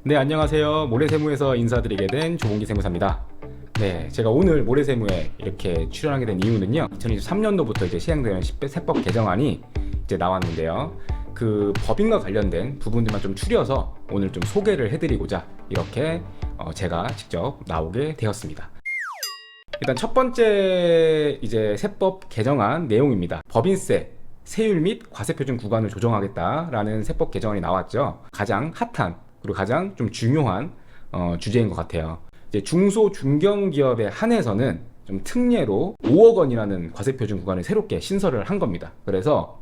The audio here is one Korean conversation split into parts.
네, 안녕하세요. 모래세무에서 인사드리게 된 조봉기 세무사입니다. 네, 제가 오늘 모래세무에 이렇게 출연하게 된 이유는요, 2023년도부터 이제 시행되는 세법 개정안이 이제 나왔는데요. 그 법인과 관련된 부분들만 좀 추려서 오늘 좀 소개를 해드리고자 이렇게 제가 직접 나오게 되었습니다. 일단 첫 번째 이제 세법 개정안 내용입니다. 법인세 세율 및 과세표준 구간을 조정하겠다라는 세법 개정안이 나왔죠. 가장 핫한 그리고 가장 좀 중요한 주제인 것 같아요. 이제 중소 중견기업에 한해서는 좀 특례로 5억 원이라는 과세표준 구간을 새롭게 신설을 한 겁니다. 그래서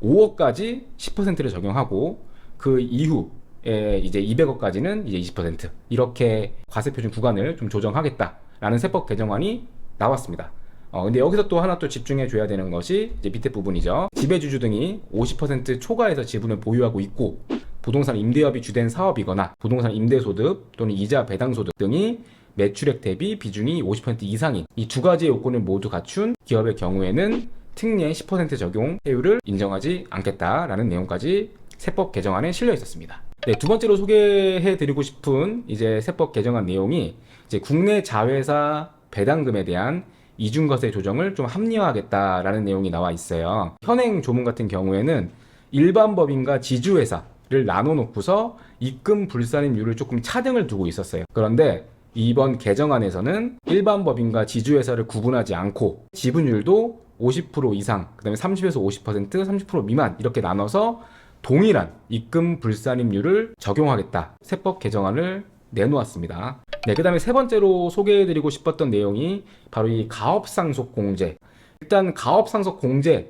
5억까지 10%를 적용하고 그 이후에 이제 200억까지는 이제 20% 이렇게 과세표준 구간을 좀 조정하겠다라는 세법 개정안이 나왔습니다. 근데 여기서 또 하나 또 집중해 줘야 되는 것이 이제 밑에 부분이죠. 지배주주 등이 50% 초과해서 지분을 보유하고 있고 부동산 임대업이 주된 사업이거나 부동산 임대소득 또는 이자 배당소득 등이 매출액 대비 비중이 50% 이상인 이 두 가지 요건을 모두 갖춘 기업의 경우에는 특례 10% 적용 세율을 인정하지 않겠다라는 내용까지 세법 개정안에 실려 있었습니다. 네, 두 번째로 소개해 드리고 싶은 이제 세법 개정안 내용이 이제 국내 자회사 배당금에 대한 이중과세 조정을 좀 합리화하겠다라는 내용이 나와 있어요. 현행 조문 같은 경우에는 일반 법인과 지주회사를 나눠 놓고서 입금 불산임률을 조금 차등을 두고 있었어요. 그런데 이번 개정안에서는 일반 법인과 지주회사를 구분하지 않고 지분율도 50% 이상, 그 다음에 30에서 50%, 30% 미만 이렇게 나눠서 동일한 입금 불산임률을 적용하겠다. 세법 개정안을 내놓았습니다. 네, 그 다음에 세 번째로 소개해드리고 싶었던 내용이 바로 이 가업상속 공제. 일단 가업상속 공제에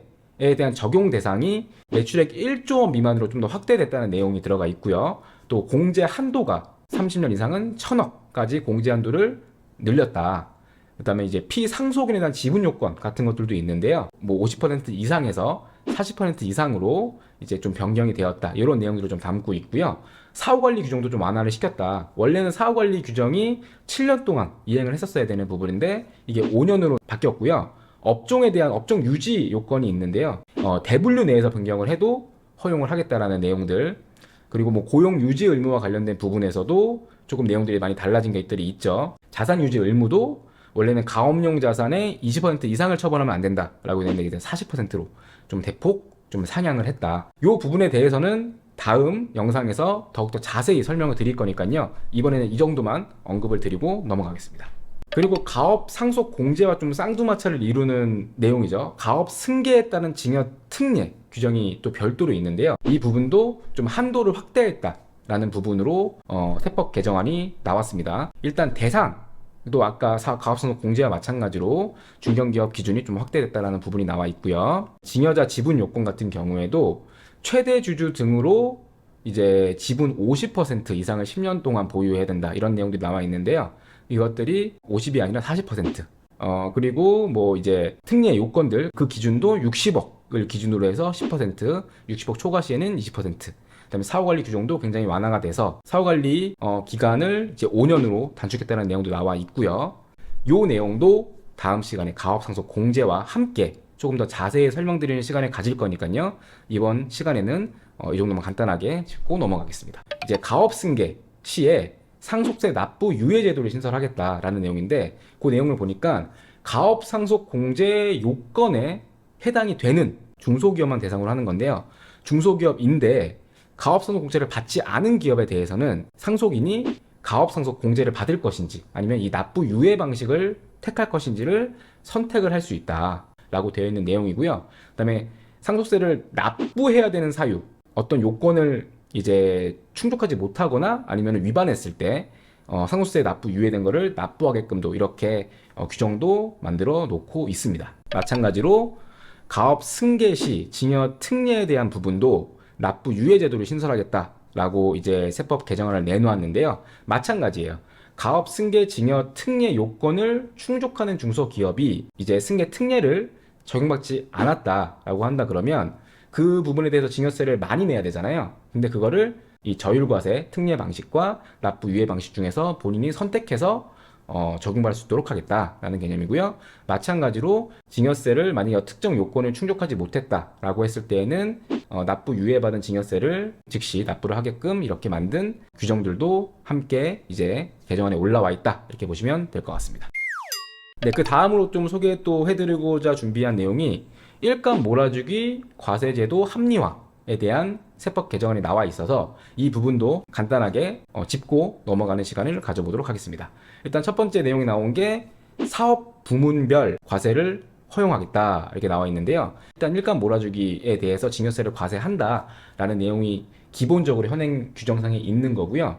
대한 적용 대상이 매출액 1조 원 미만으로 좀 더 확대됐다는 내용이 들어가 있고요. 또 공제 한도가 30년 이상은 1,000억까지 공제 한도를 늘렸다. 그 다음에 이제 피상속인에 대한 지분 요건 같은 것들도 있는데요. 뭐 50% 이상에서 40% 이상으로 이제 좀 변경이 되었다. 이런 내용들을 좀 담고 있고요. 사후관리 규정도 좀 완화를 시켰다. 원래는 사후관리 규정이 7년 동안 이행을 했었어야 되는 부분인데 이게 5년으로 바뀌었고요. 업종에 대한 업종 유지 요건이 있는데요. 대분류 내에서 변경을 해도 허용을 하겠다라는 내용들. 그리고 뭐 고용 유지 의무와 관련된 부분에서도 조금 내용들이 많이 달라진 것들이 있죠. 자산 유지 의무도 원래는 가업용 자산의 20% 이상을 처분하면 안 된다라고 했는데 이제 40%로 좀 대폭 좀 상향을 했다. 이 부분에 대해서는 다음 영상에서 더욱더 자세히 설명을 드릴 거니까요. 이번에는 이 정도만 언급을 드리고 넘어가겠습니다. 그리고 가업 상속 공제와 좀 쌍두마차를 이루는 내용이죠. 가업 승계에 따른 징역 특례 규정이 또 별도로 있는데요. 이 부분도 좀 한도를 확대했다라는 부분으로 세법 개정안이 나왔습니다. 일단 대상도 아까 가업상속 공제와 마찬가지로 중견기업 기준이 좀 확대됐다라는 부분이 나와 있고요. 징여자 지분 요건 같은 경우에도 최대 주주 등으로 이제 지분 50% 이상을 10년 동안 보유해야 된다 이런 내용들이 나와 있는데요. 이것들이 50이 아니라 40%. 그리고 뭐 이제 특례 요건들 그 기준도 60억을 기준으로 해서 10%, 60억 초과 시에는 20%. 그다음에 사후관리 규정도 굉장히 완화가 돼서 사후관리 기간을 이제 5년으로 단축했다는 내용도 나와 있고요. 요 내용도 다음 시간에 가업상속 공제와 함께 조금 더 자세히 설명드리는 시간을 가질 거니까요. 이번 시간에는 이 정도만 간단하게 짚고 넘어가겠습니다. 이제 가업승계 시에 상속세 납부 유예 제도를 신설하겠다라는 내용인데 그 내용을 보니까 가업상속 공제 요건에 해당이 되는 중소기업만 대상으로 하는 건데요. 중소기업인데 가업상속 공제를 받지 않은 기업에 대해서는 상속인이 가업상속 공제를 받을 것인지 아니면 이 납부 유예 방식을 택할 것인지를 선택을 할 수 있다라고 되어 있는 내용이고요. 그다음에 상속세를 납부해야 되는 사유, 어떤 요건을 이제 충족하지 못하거나 아니면 위반했을 때 상속세 납부 유예된 거를 납부하게끔도 이렇게 규정도 만들어 놓고 있습니다. 마찬가지로 가업 승계 시 징여 특례에 대한 부분도 납부 유예 제도를 신설하겠다라고 이제 세법 개정안을 내놓았는데요. 마찬가지예요. 가업 승계 징여 특례 요건을 충족하는 중소기업이 이제 승계 특례를 적용받지 않았다라고 한다 그러면 그 부분에 대해서 징여세를 많이 내야 되잖아요. 근데 그거를 이 저율과세 특례 방식과 납부 유예 방식 중에서 본인이 선택해서 적용받을 수 있도록 하겠다라는 개념이고요. 마찬가지로 증여세를 만약에 특정 요건을 충족하지 못했다라고 했을 때에는 납부 유예받은 증여세를 즉시 납부를 하게끔 이렇게 만든 규정들도 함께 이제 개정안에 올라와 있다, 이렇게 보시면 될 것 같습니다. 네, 그 다음으로 좀 소개 또 해드리고자 준비한 내용이 일감 몰아주기 과세제도 합리화에 대한 세법 개정안이 나와 있어서 이 부분도 간단하게 짚고 넘어가는 시간을 가져보도록 하겠습니다. 일단 첫 번째 내용이 나온 게 사업 부문별 과세를 허용하겠다, 이렇게 나와 있는데요. 일단 일감 몰아주기에 대해서 증여세를 과세한다라는 내용이 기본적으로 현행 규정상에 있는 거고요.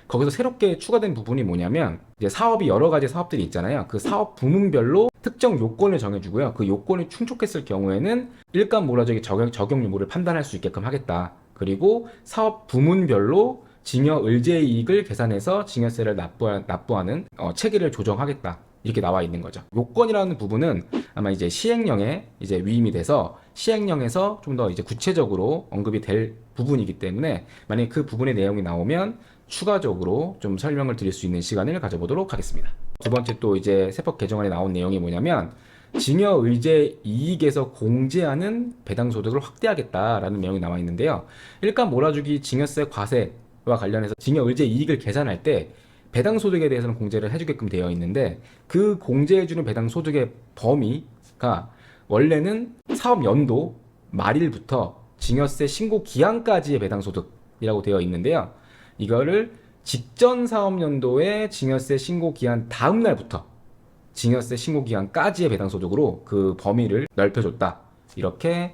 거기서 새롭게 추가된 부분이 뭐냐면 이제 사업이 여러 가지 사업들이 있잖아요. 그 사업 부문별로 특정 요건을 정해주고요. 그 요건이 충족했을 경우에는 일감 몰아주기 적용 유무를 판단할 수 있게끔 하겠다. 그리고 사업 부문별로 증여 의제 이익을 계산해서 증여세를 납부하는 체계를 조정하겠다, 이렇게 나와 있는 거죠. 요건이라는 부분은 아마 이제 시행령에 이제 위임이 돼서 시행령에서 좀 더 이제 구체적으로 언급이 될 부분이기 때문에 만약에 그 부분의 내용이 나오면 추가적으로 좀 설명을 드릴 수 있는 시간을 가져보도록 하겠습니다. 두 번째 또 이제 세법 개정안에 나온 내용이 뭐냐면 증여 의제 이익에서 공제하는 배당 소득을 확대하겠다라는 내용이 나와 있는데요. 일감 몰아주기 증여세 과세와 관련해서 증여 의제 이익을 계산할 때 배당 소득에 대해서는 공제를 해주게끔 되어 있는데 그 공제해주는 배당 소득의 범위가 원래는 사업 연도 말일부터 증여세 신고 기한까지의 배당 소득이라고 되어 있는데요. 이거를 직전 사업연도의 증여세 신고 기한 다음 날부터 증여세 신고 기한까지의 배당 소득으로 그 범위를 넓혀줬다, 이렇게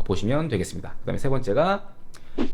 보시면 되겠습니다. 그 다음에 세 번째가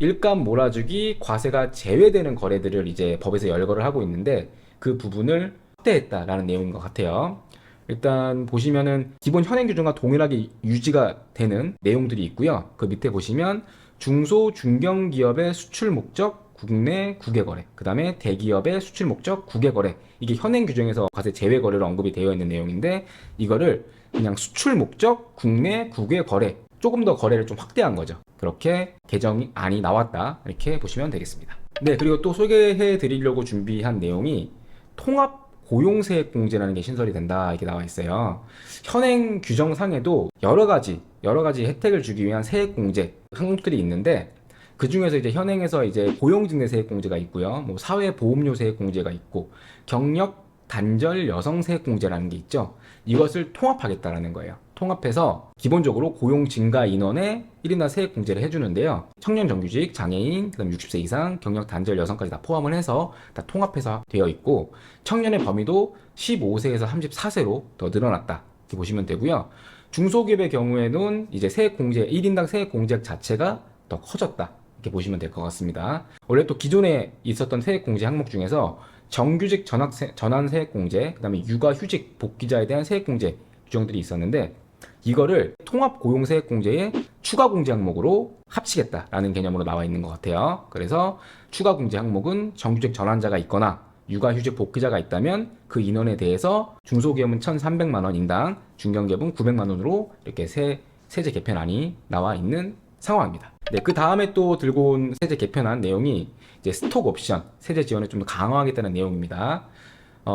일감 몰아주기 과세가 제외되는 거래들을 이제 법에서 열거를 하고 있는데 그 부분을 확대했다라는 내용인 것 같아요. 일단 보시면은 기본 현행 규정과 동일하게 유지가 되는 내용들이 있고요. 그 밑에 보시면 중소 중견기업의 수출 목적 국내 국외거래, 그 다음에 대기업의 수출 목적 국외거래, 이게 현행 규정에서 과세 제외 거래로 언급이 되어 있는 내용인데 이거를 그냥 수출 목적 국내 국외거래, 조금 더 거래를 좀 확대한 거죠. 그렇게 개정안이 나왔다, 이렇게 보시면 되겠습니다. 네, 그리고 또 소개해 드리려고 준비한 내용이 통합 고용세액공제라는 게 신설이 된다, 이렇게 나와 있어요. 현행 규정상에도 여러 가지 혜택을 주기 위한 세액공제 항목들이 있는데 그 중에서 이제 현행에서 이제 고용직내 세액공제가 있고요. 뭐 사회보험료 세액공제가 있고 경력 단절 여성 세액공제라는 게 있죠. 이것을 통합하겠다라는 거예요. 통합해서 기본적으로 고용 증가 인원에 1인당 세액공제를 해주는데요. 청년 정규직, 장애인, 그다음 60세 이상, 경력 단절 여성까지 다 포함을 해서 다 통합해서 되어 있고 청년의 범위도 15세에서 34세로 더 늘어났다, 이렇게 보시면 되고요. 중소기업의 경우에는 이제 세액공제 1인당 세액공제 자체가 더 커졌다, 이렇게 보시면 될 것 같습니다. 원래 또 기존에 있었던 세액공제 항목 중에서 정규직 전환 세액공제, 그 다음에 육아휴직 복귀자에 대한 세액공제 규정들이 있었는데 이거를 통합고용세액공제의 추가공제 항목으로 합치겠다라는 개념으로 나와 있는 것 같아요. 그래서 추가공제 항목은 정규직 전환자가 있거나 육아휴직 복귀자가 있다면 그 인원에 대해서 중소기업은 1,300만 원 인당, 중견기업은 900만 원으로 이렇게 세제 개편안이 나와 있는 상황입니다. 네, 그 다음에 또 들고 온 세제 개편안 내용이 이제 스톡 옵션 세제 지원을 좀 더 강화하겠다는 내용입니다.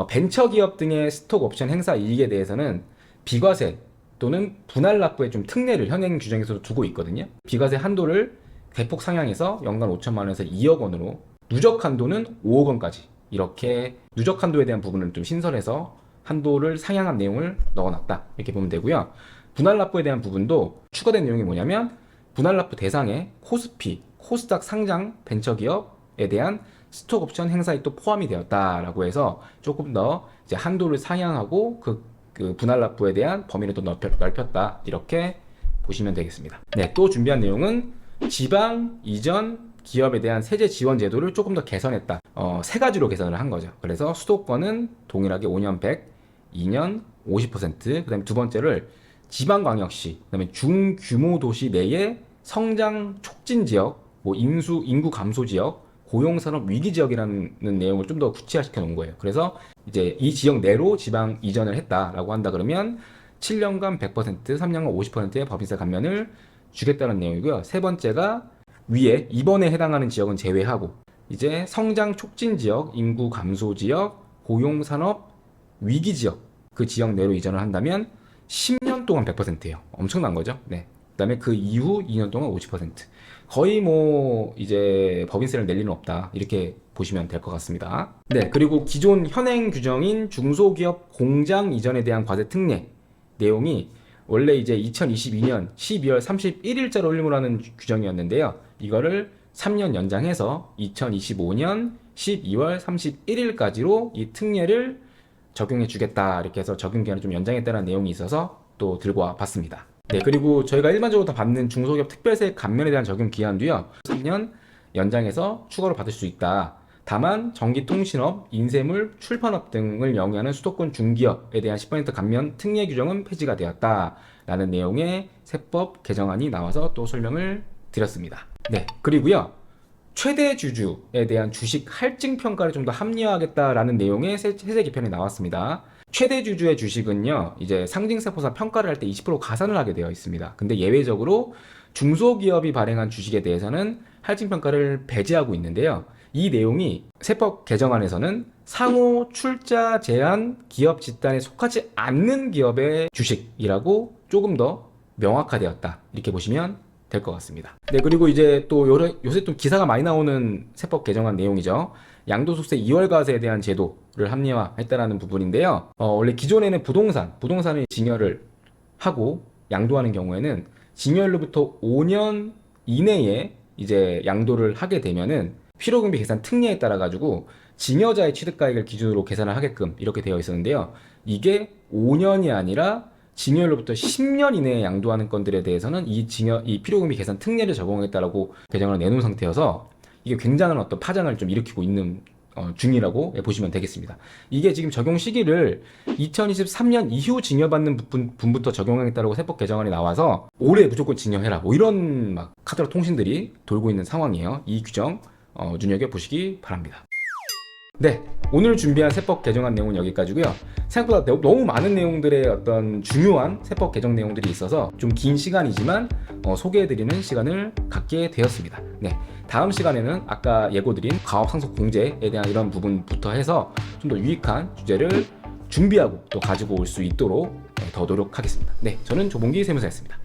벤처기업 등의 스톡 옵션 행사 이익에 대해서는 비과세 또는 분할 납부의 좀 특례를 현행 규정에서도 두고 있거든요. 비과세 한도를 대폭 상향해서 연간 5천만 원에서 2억 원으로, 누적 한도는 5억 원까지, 이렇게 누적 한도에 대한 부분을 좀 신설해서 한도를 상향한 내용을 넣어놨다, 이렇게 보면 되고요. 분할 납부에 대한 부분도 추가된 내용이 뭐냐면 분할 납부 대상에 코스피, 코스닥 상장 벤처기업에 대한 스톡 옵션 행사에 또 포함이 되었다라고 해서 조금 더 이제 한도를 상향하고 그 분할 납부에 대한 범위를 또 넓혔다, 이렇게 보시면 되겠습니다. 네, 또 준비한 내용은 지방 이전 기업에 대한 세제 지원 제도를 조금 더 개선했다. 세 가지로 개선을 한 거죠. 그래서 수도권은 동일하게 5년 100, 2년 50%, 그 다음에 두 번째를 지방광역시, 그 다음에 중규모 도시 내의 성장 촉진 지역, 뭐 인구 감소 지역, 고용산업 위기 지역이라는 내용을 좀 더 구체화시켜 놓은 거예요. 그래서 이제 이 지역 내로 지방 이전을 했다라고 한다 그러면 7년간 100%, 3년간 50%의 법인세 감면을 주겠다는 내용이고요. 세 번째가 위에 이번에 해당하는 지역은 제외하고 이제 성장 촉진 지역, 인구 감소 지역, 고용산업 위기 지역, 그 지역 내로 이전을 한다면 10년 동안 100%예요. 엄청난 거죠. 네. 그다음에 그 이후 2년 동안 50%. 거의 뭐 이제 법인세를 낼 일은 없다, 이렇게 보시면 될 것 같습니다. 네, 그리고 기존 현행 규정인 중소기업 공장 이전에 대한 과세 특례 내용이 원래 이제 2022년 12월 31일자로 올림을 하는 규정이었는데요. 이거를 3년 연장해서 2025년 12월 31일까지로 이 특례를 적용해 주겠다, 이렇게 해서 적용 기간을 좀 연장했다는 내용이 있어서 또 들고 와 봤습니다. 네, 그리고 저희가 일반적으로 다 받는 중소기업 특별세 감면에 대한 적용 기한도요, 3년 연장해서 추가로 받을 수 있다. 다만 전기통신업, 인쇄물, 출판업 등을 영위하는 수도권 중기업에 대한 10% 감면 특례 규정은 폐지가 되었다라는 내용의 세법 개정안이 나와서 또 설명을 드렸습니다. 네, 그리고요, 최대 주주에 대한 주식 할증 평가를 좀 더 합리화하겠다라는 내용의 세제 개편이 나왔습니다. 최대 주주의 주식은요, 이제 상징세포사 평가를 할 때 20% 가산을 하게 되어 있습니다. 근데 예외적으로 중소기업이 발행한 주식에 대해서는 할증 평가를 배제하고 있는데요. 이 내용이 세법 개정안에서는 상호 출자 제한 기업 집단에 속하지 않는 기업의 주식이라고 조금 더 명확화되었다, 이렇게 보시면 될 것 같습니다. 네, 그리고 이제 또 요새 좀 기사가 많이 나오는 세법 개정안 내용이죠. 양도소득세 2월과세에 대한 제도를 합리화했다라는 부분인데요. 원래 기존에는 부동산을 증여를 하고 양도하는 경우에는 증여일로부터 5년 이내에 이제 양도를 하게 되면은 필요금비 계산 특례에 따라 가지고 증여자의 취득가액을 기준으로 계산을 하게끔 이렇게 되어 있었는데요. 이게 5년이 아니라 증여일로부터 10년 이내에 양도하는 건들에 대해서는 이 필요금비 계산 특례를 적용하겠다라고 개정을 내놓은 상태여서 이게 굉장한 어떤 파장을 좀 일으키고 있는 중이라고 보시면 되겠습니다. 이게 지금 적용 시기를 2023년 이후 증여받는 분부터 적용하겠다라고 세법 개정안이 나와서 올해 무조건 증여해라, 뭐 이런 막 카더라 통신들이 돌고 있는 상황이에요. 이 규정 눈여겨보시기 바랍니다. 네, 오늘 준비한 세법 개정안 내용은 여기까지고요. 생각보다 너무 많은 내용들의 어떤 중요한 세법 개정 내용들이 있어서 좀 긴 시간이지만 소개해드리는 시간을 갖게 되었습니다. 네, 다음 시간에는 아까 예고드린 가업상속 공제에 대한 이런 부분부터 해서 좀 더 유익한 주제를 준비하고 또 가지고 올 수 있도록 더 노력하겠습니다. 네, 저는 조봉기 세무사였습니다.